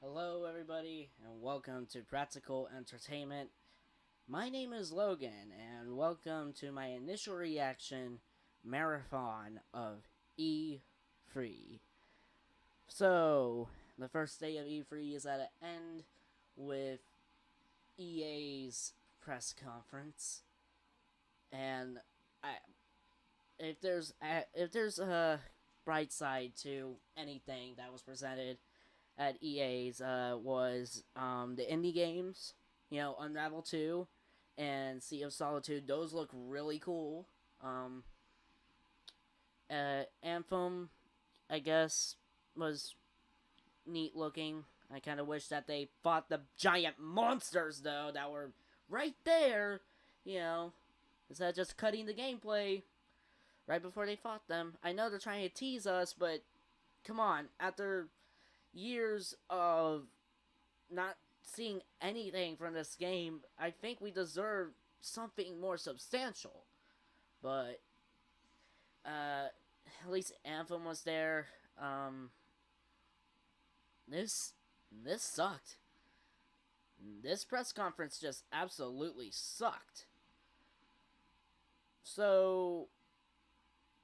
Hello, everybody, and welcome to Practical Entertainment. My name is Logan, and welcome to my initial reaction marathon of E3. So, the first day of E3 is at an end with EA's press conference, and I, if there's a bright side to anything that was presented at EA's was the indie games. Unravel 2 and Sea of Solitude. Those look really cool. Anthem, I guess, was neat looking. I kind of wish that they fought the giant monsters, though, that were right there, instead of just cutting the gameplay right before they fought them. I know they're trying to tease us, but come on, after years of not seeing anything from this game, I think we deserve something more substantial. But at least Anthem was there. This this sucked. This press conference just absolutely sucked. So,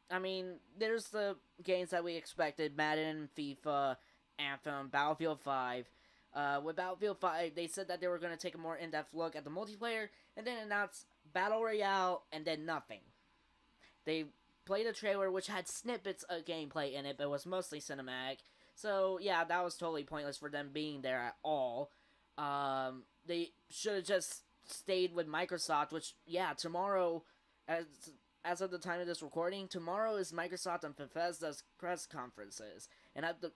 I mean, there's the games that we expected: Madden, FIFA, Anthem, Battlefield 5. With Battlefield 5, they said that they were going to take a more in-depth look at the multiplayer, and then announce Battle Royale, and then nothing. They played a trailer which had snippets of gameplay in it, but was mostly cinematic. So, yeah, that was totally pointless for them being there at all. They should have just stayed with Microsoft, which, yeah, tomorrow, as of the time of this recording, tomorrow is Microsoft and Bethesda's press conferences. And at the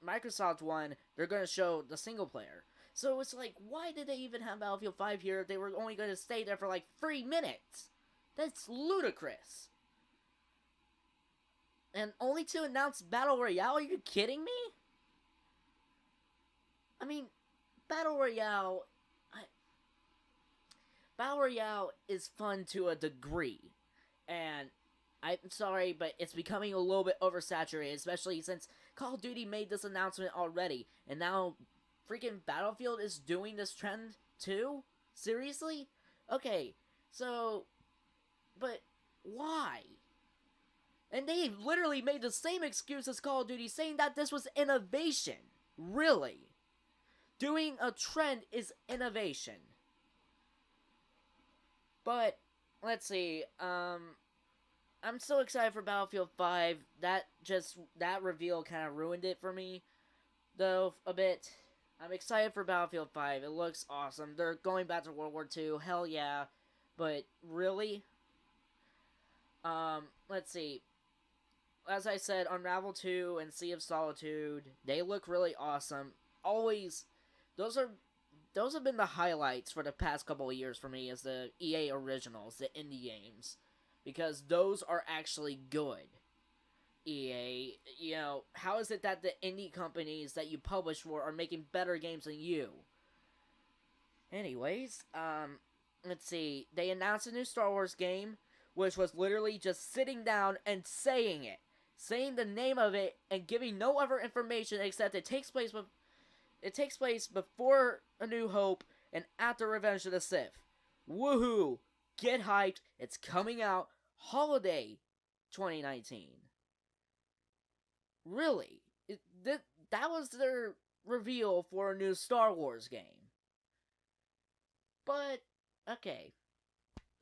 Microsoft one, they're going to show the single player. So it's like, why did they even have Battlefield 5 here if they were only going to stay there for like 3 minutes? That's ludicrous. And only to announce Battle Royale? Are you kidding me? I mean, Battle Royale... Battle Royale is fun to a degree. And I'm sorry, but it's becoming a little bit oversaturated, especially since Call of Duty made this announcement already, and now freaking Battlefield is doing this trend too? Seriously? Okay, so, but why? And they literally made the same excuse as Call of Duty, saying that this was innovation. Really? Doing a trend is innovation. But, let's see, I'm so excited for Battlefield 5. That reveal kind of ruined it for me, though, a bit. I'm excited for Battlefield 5. It looks awesome. They're going back to World War II. Hell yeah. But, really? Let's see. As I said, Unravel 2 and Sea of Solitude, they look really awesome. Always, those have been the highlights for the past couple of years for me, as the EA originals, the indie games. Because those are actually good. EA, how is it that the indie companies that you publish for are making better games than you? Anyways, let's see. They announced a new Star Wars game, which was literally just sitting down and saying it. Saying the name of it and giving no other information except it takes place before A New Hope and after Revenge of the Sith. Woohoo! Get hyped. It's coming out holiday 2019. Really? That was their reveal for a new Star Wars game. But, okay.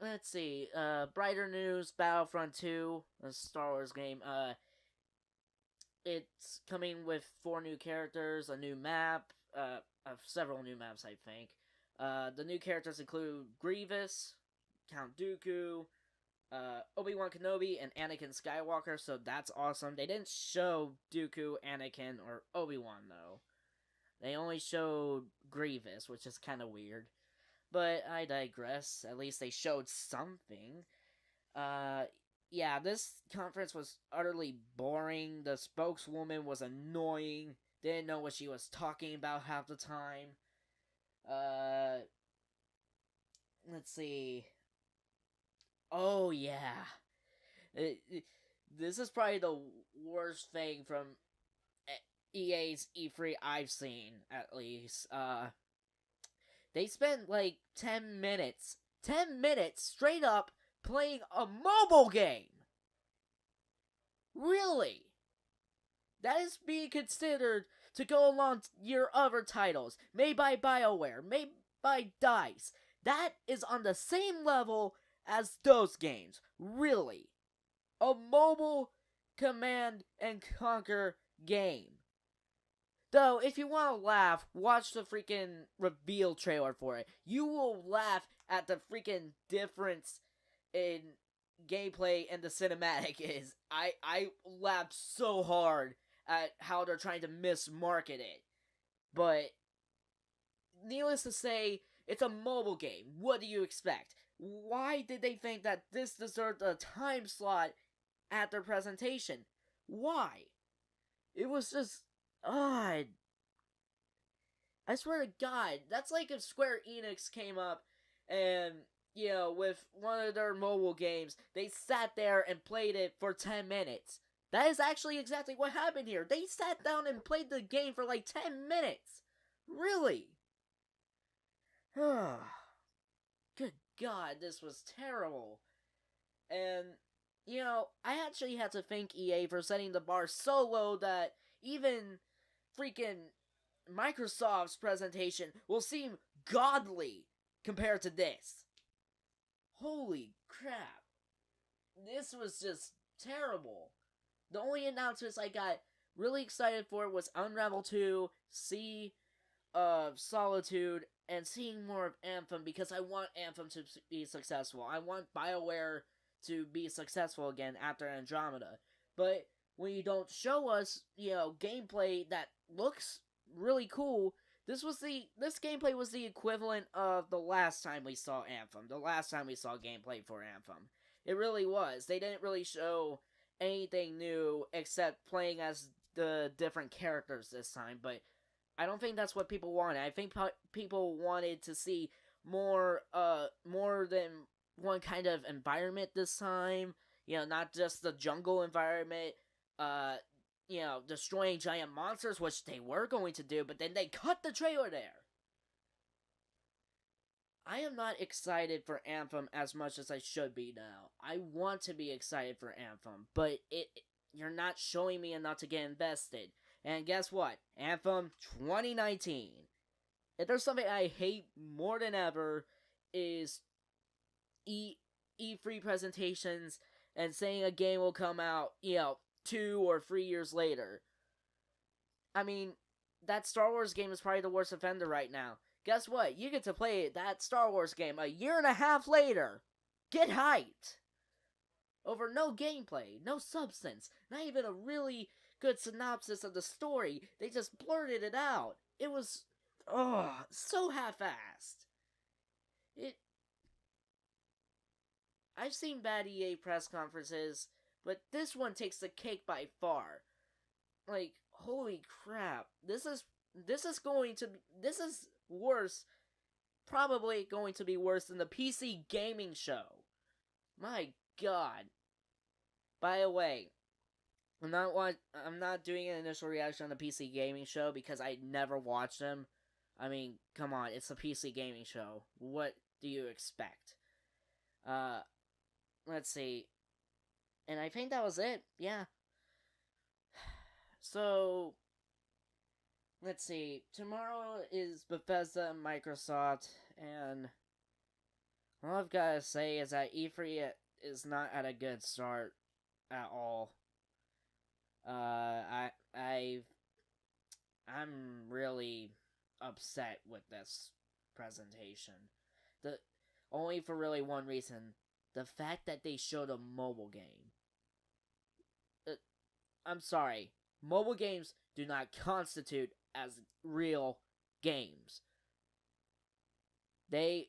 Let's see. Brighter news, Battlefront 2, a Star Wars game. It's coming with 4 new characters, a new map, several new maps, I think. The new characters include Grievous, Count Dooku, Obi-Wan Kenobi, and Anakin Skywalker, so that's awesome. They didn't show Dooku, Anakin, or Obi-Wan, though. They only showed Grievous, which is kind of weird. But I digress. At least they showed something. Yeah, this conference was utterly boring. The spokeswoman was annoying. Didn't know what she was talking about half the time. Let's see. Oh, yeah. This is probably the worst thing from EA's E3 I've seen, at least. They spent like 10 minutes straight up playing a mobile game. Really? That is being considered to go along your other titles, made by BioWare, made by DICE. That is on the same level as those games. Really. A mobile command and conquer game. Though, if you want to laugh, watch the freaking reveal trailer for it. You will laugh at the freaking difference in gameplay and the cinematic is. I laughed so hard at how they're trying to mismarket it. But, needless to say, it's a mobile game. What do you expect? Why did they think that this deserved a time slot at their presentation? Why? It was just odd. I swear to God, that's like if Square Enix came up and, with one of their mobile games, they sat there and played it for 10 minutes. That is actually exactly what happened here. They sat down and played the game for like 10 minutes. Really? Good God, this was terrible. And, I actually had to thank EA for setting the bar so low that even freaking Microsoft's presentation will seem godly compared to this. Holy crap. This was just terrible. The only announcements I got really excited for was Unravel 2, Sea of Solitude, and seeing more of Anthem because I want Anthem to be successful. I want BioWare to be successful again after Andromeda. But when you don't show us, gameplay that looks really cool, this gameplay was the equivalent of the last time we saw Anthem. The last time we saw gameplay for Anthem. It really was. They didn't really show anything new except playing as the different characters this time, but I don't think that's what people wanted. I think people wanted to see more than one kind of environment this time. Not just the jungle environment, destroying giant monsters, which they were going to do, but then they cut the trailer there. I am not excited for Anthem as much as I should be now. I want to be excited for Anthem, but you're not showing me enough to get invested. And guess what? Anthem 2019. If there's something I hate more than ever is E3 presentations and saying a game will come out, 2 or 3 years later. I mean, that Star Wars game is probably the worst offender right now. Guess what? You get to play that Star Wars game a year and a half later. Get hyped! Over no gameplay, no substance, not even a really good synopsis of the story. They just blurted it out. It was, so half-assed. I've seen bad EA press conferences, but this one takes the cake by far. Like, holy crap. This is worse, probably going to be worse than the PC gaming show. My God. By the way, I'm not doing an initial reaction on the PC gaming show because I never watched them. I mean, come on, it's a PC gaming show. What do you expect? Let's see. And I think that was it. Yeah. So, let's see. Tomorrow is Bethesda and Microsoft, and all I've got to say is that E3 is not at a good start at all. I'm really upset with this presentation. Only for really one reason. The fact that they showed a mobile game. I'm sorry. Mobile games do not constitute as real games. They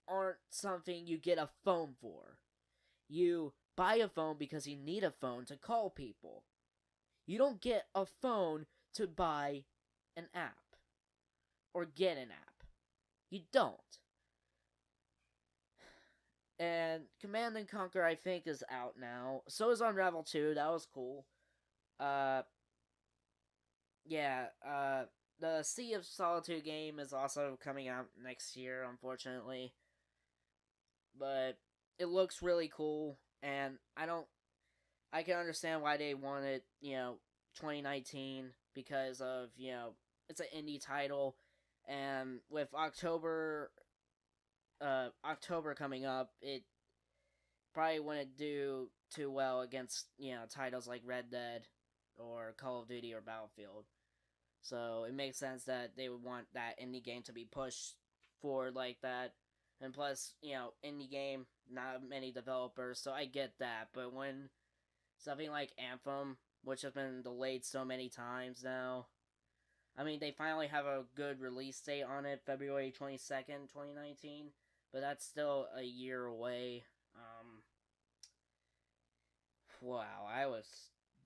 aren't something you get a phone for. You buy a phone because you need a phone to call people. You don't get a phone to buy an app. Or get an app. You don't. And Command & Conquer, I think, is out now. So is Unravel 2. That was cool. yeah, the Sea of Solitude game is also coming out next year, unfortunately, but it looks really cool, and I can understand why they wanted 2019 because of it's an indie title, and with October coming up, it probably wouldn't do too well against titles like Red Dead or Call of Duty or Battlefield. So it makes sense that they would want that indie game to be pushed forward like that. And plus, indie game, not many developers, so I get that. But when something like Anthem, which has been delayed so many times now, I mean, they finally have a good release date on it, February 22nd, 2019, but that's still a year away. Wow,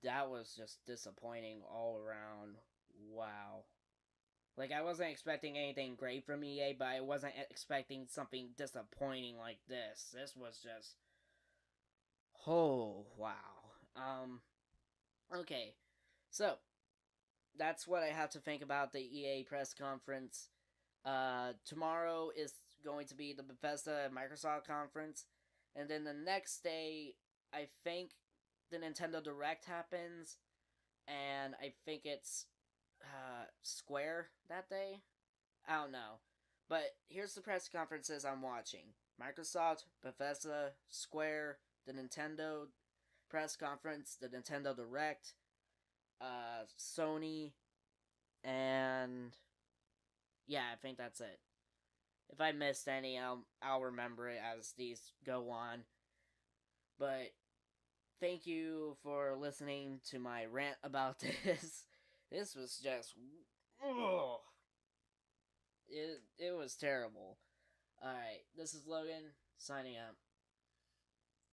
that was just disappointing all around. Wow. Like, I wasn't expecting anything great from EA, but I wasn't expecting something disappointing like this. This was just. Oh, wow. Okay. So, that's what I have to think about the EA press conference. Tomorrow is going to be the Bethesda Microsoft conference. And then the next day, I think the Nintendo Direct happens. And I think it's Square that day. I don't know. But here's the press conferences I'm watching: Microsoft, Bethesda, Square, the Nintendo press conference, the Nintendo Direct, Sony, and yeah, I think that's it. If I missed any, I'll remember it as these go on. But thank you for listening to my rant about this. This was just, ugh, it was terrible. All right, this is Logan signing out.